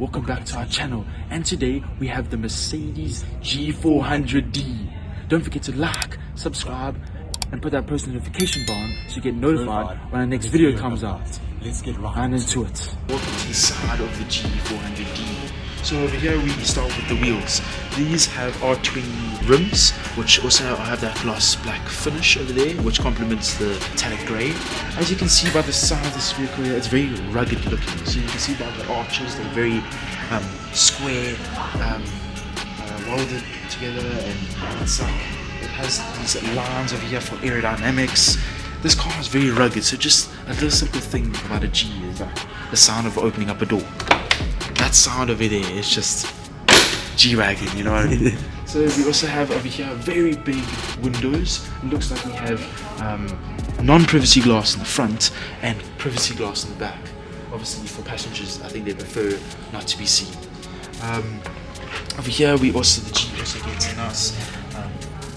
welcome back to our channel, and today we have the Mercedes G400D. Don't forget to like, subscribe and put that post notification bar on so you get notified when our next video comes out. Let's get right into it. Welcome to the side of the G400D. So over here we start with the wheels. These have R20 rims, which also have that gloss black finish over there, which complements the metallic grey. As you can see by the side of this vehicle here, it's very rugged looking. So you can see by the arches, they're very square, welded together, and it's like it has these lines over here for aerodynamics. This car is very rugged, so just a little simple thing about a G is like the sound of opening up a door. That sound over there is just G Wagon, you know what I mean? So we also have over here very big windows. It looks like we have non-privacy glass in the front and privacy glass in the back. Obviously for passengers, I think they prefer not to be seen. Over here the G also gets a nice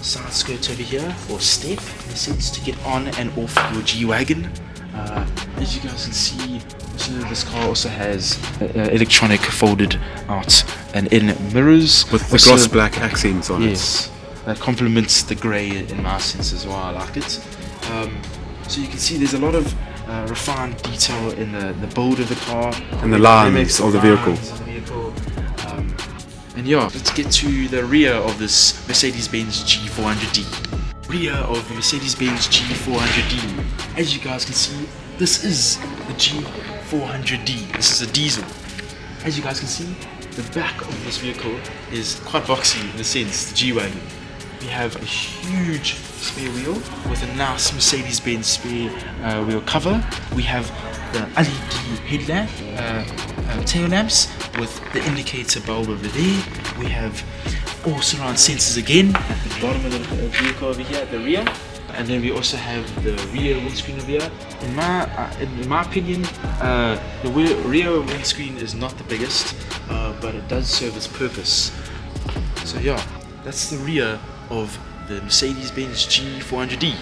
side skirt over here, or step in a sense, to get on and off your G Wagon. As you guys can see, this car also has electronic folded out and in mirrors with the gloss black accents on it. Yes, that complements the grey in my sense as well. I like it. So you can see there's a lot of refined detail in the build of the car and the lines of the vehicle. And yeah, let's get to the rear of this Mercedes-Benz G400D. Rear of the Mercedes-Benz G400D. As you guys can see, this is the G400D. This is a diesel. As you guys can see, the back of this vehicle is quite boxy in a sense, the G Wagon. We have a huge spare wheel with a nice Mercedes-Benz spare wheel cover. We have the LED headlamp, tail lamps with the indicator bulb over there. We have all surround sensors again at the bottom of the vehicle over here at the rear. And then we also have the rear windscreen over here. In my opinion, the rear windscreen is not the biggest, but it does serve its purpose. So yeah, that's the rear of the Mercedes-Benz G400D.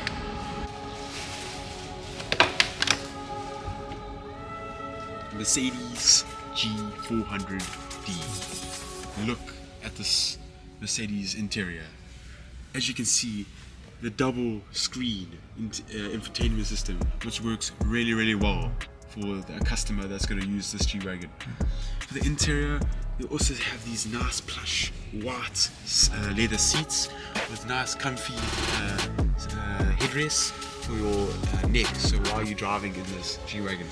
Mercedes G400D. Look at this Mercedes interior. As you can see, the double screen infotainment system, which works really well for a customer that's going to use this G Wagon. For the interior, you also have these nice plush white leather seats with nice comfy headrests for your neck, so while you're driving in this G Wagon.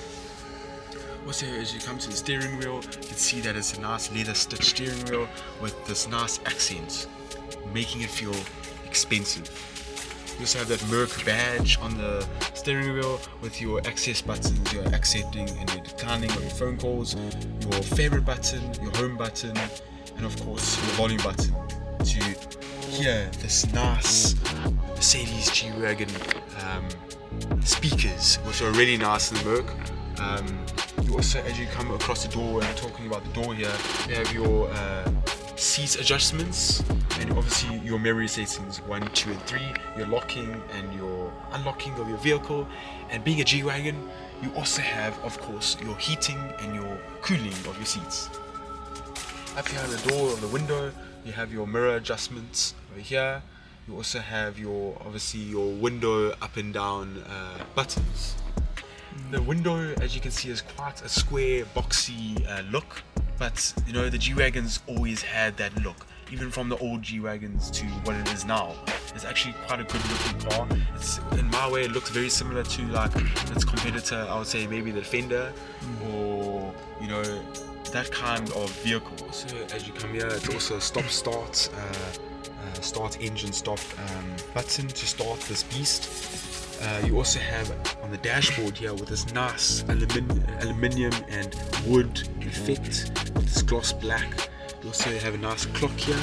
Also, as you come to the steering wheel, you can see that it's a nice leather stitched steering wheel with this nice accent, making it feel expensive. You also have that Merc badge on the steering wheel with your access buttons, your accepting and your declining of your phone calls, your favorite button, your home button, and of course your volume button to hear this nice Mercedes G Wagon speakers, which are really nice in the Merc. You also, as you come across the door, and talking about the door here, you have your seat adjustments and obviously your memory settings 1, 2 and 3, your locking and your unlocking of your vehicle. And being a G Wagon, you also have of course your heating and your cooling of your seats. Up here on the door of the window, you have your mirror adjustments over here. You also have your window up and down buttons. The window, as you can see, is quite a square, boxy look, but you know, the G Wagons always had that look, even from the old G Wagons to what it is now. It's actually quite a good looking car. It's, in my way, it looks very similar to like its competitor, I would say maybe the Defender, or you know, that kind of vehicle. So as you come here, it's also a stop-start, start engine stop button to start this beast. You also have on the dashboard here with this nice aluminium and wood effect with this gloss black. You also have a nice clock here.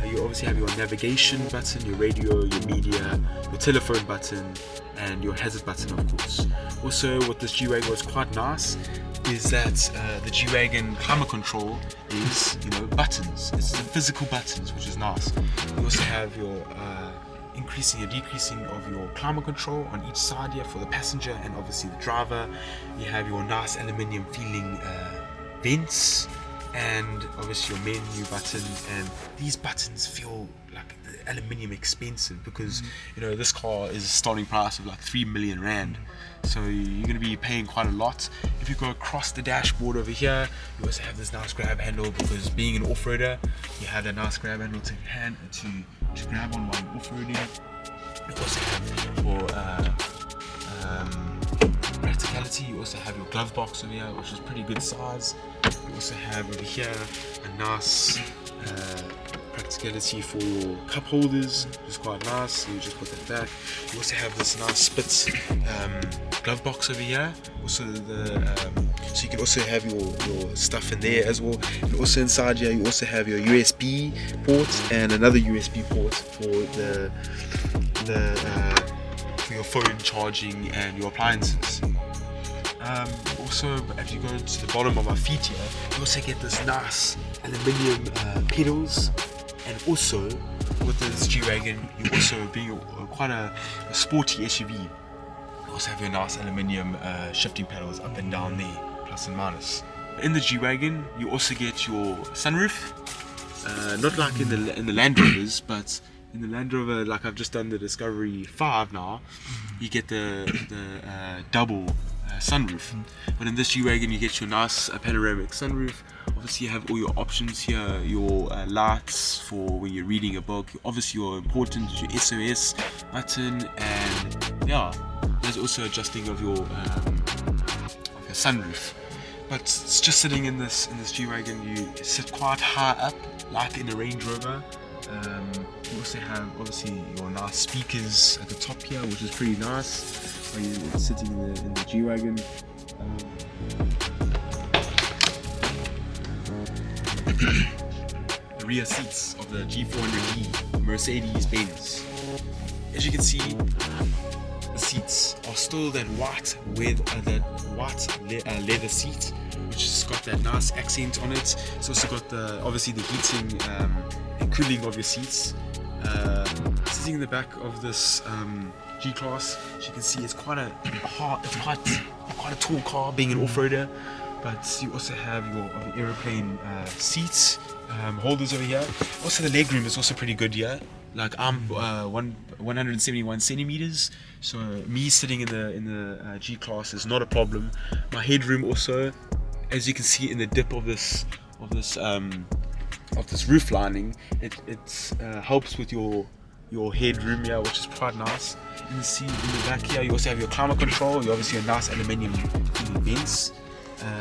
You obviously have your navigation button, your radio, your media, your telephone button, and your hazard button, of course. Also, what this G Wagon was quite nice is that the G Wagon climate control is, you know, buttons. It's the physical buttons, which is nice. You also have your increasing or decreasing of your climate control on each side here for the passenger and obviously the driver. You have your nice aluminium feeling vents and obviously your menu button. And these buttons feel like the aluminium expensive because you know this car is a starting price of like 3 million rand, so you're going to be paying quite a lot. If you go across the dashboard over here, you also have this nice grab handle because being an off-roader, you have that nice grab handle to grab on while you're off-roading. You also have for practicality, you also have your glove box over here, which is pretty good size. You also have over here a nice practicality for your cup holders, which is quite nice. So you just put that back. You also have this nice Spitz glove box over here. Also so you can also have your stuff in there as well. And also inside here, you also have your USB port and another USB port for for your phone charging and your appliances. Also, if you go to the bottom of our feet here, you also get this nice aluminium pedals. And also, with this G Wagon, you also being quite a sporty SUV, you also have your nice aluminium shifting pedals up and down there, plus and minus. In the G Wagon, you also get your sunroof, not like in the Land Rovers, but in the Land Rover, like I've just done the Discovery 5 now, you get the double sunroof. But in this G Wagon, you get your nice panoramic sunroof. Obviously, you have all your options here, your lights for when you're reading a book. Obviously, your important your SOS button, and yeah, there's also adjusting of your sunroof. But it's just sitting in this G Wagon, you sit quite high up, like in a Range Rover. You also have obviously your nice speakers at the top here, which is pretty nice when you're sitting in the G Wagon. The rear seats of the G400D Mercedes Benz. As you can see, the seats are still that white leather seat, which has got that nice accent on it. It's also got obviously the heating and cooling of your seats. Sitting in the back of this G-Class, as you can see, it's quite a tall car, being an off-roader. But you also have your aeroplane seats holders over here. Also, the legroom is also pretty good here. Like I'm 171 centimeters, so me sitting in the G-Class is not a problem. My headroom also, as you can see in the dip of this roof lining, it helps with your headroom here, which is quite nice. You can see in the back here, you also have your climate control. You obviously have nice aluminium vents.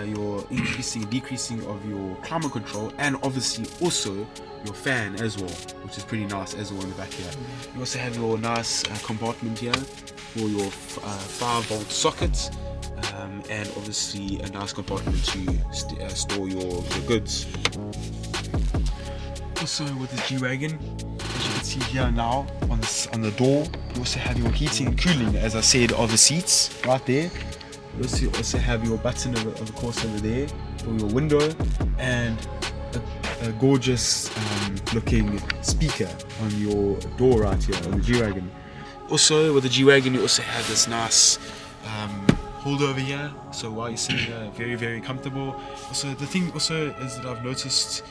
Your increasing and decreasing of your climate control, and obviously also your fan as well, which is pretty nice as well in the back here. You also have your nice compartment here for your 5-volt socket, and obviously a nice compartment to store your goods. Also with the G Wagon, as you can see here now on the door, you also have your heating and cooling, as I said, of the seats right there. You also have your button of course over there for your window, and a gorgeous looking speaker on your door right here on the G Wagon. Also with the G Wagon, you also have this nice holder over here, so while you're sitting there, very, very comfortable. Also, the thing also is that I've noticed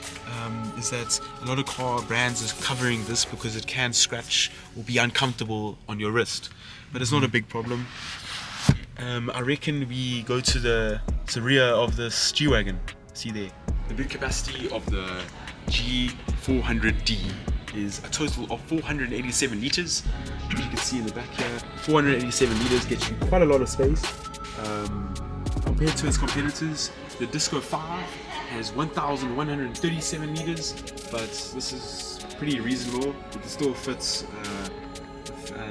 is that a lot of car brands is covering this because it can scratch or be uncomfortable on your wrist, but it's not a big problem. I reckon we go to the rear of this G Wagon. See there, the boot capacity of the G400D is a total of 487 litres. As you can see in the back here, 487 litres gets you quite a lot of space. Compared to its competitors, the Disco 5 has 1,137 litres, but this is pretty reasonable. It still fits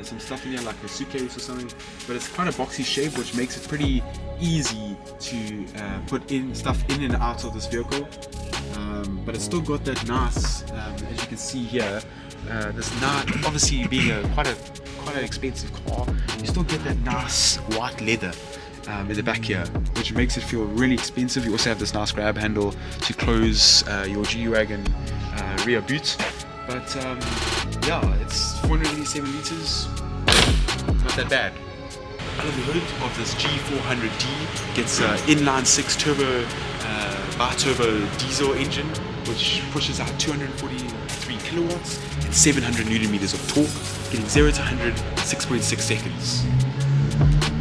some stuff in here like a suitcase or something, but it's quite a boxy shape, which makes it pretty easy to put in stuff in and out of this vehicle. But it's still got that nice, as you can see here, this nice, obviously being quite an expensive car, you still get that nice white leather in the back here, which makes it feel really expensive. You also have this nice grab handle to close your G Wagon rear boot. But yeah, it's 487 litres, not that bad. Under the hood of this G400D gets inline 6 turbo bi-turbo diesel engine, which pushes out 243 kilowatts and 700 newton meters of torque, getting 0 to 100 in 6.6 seconds.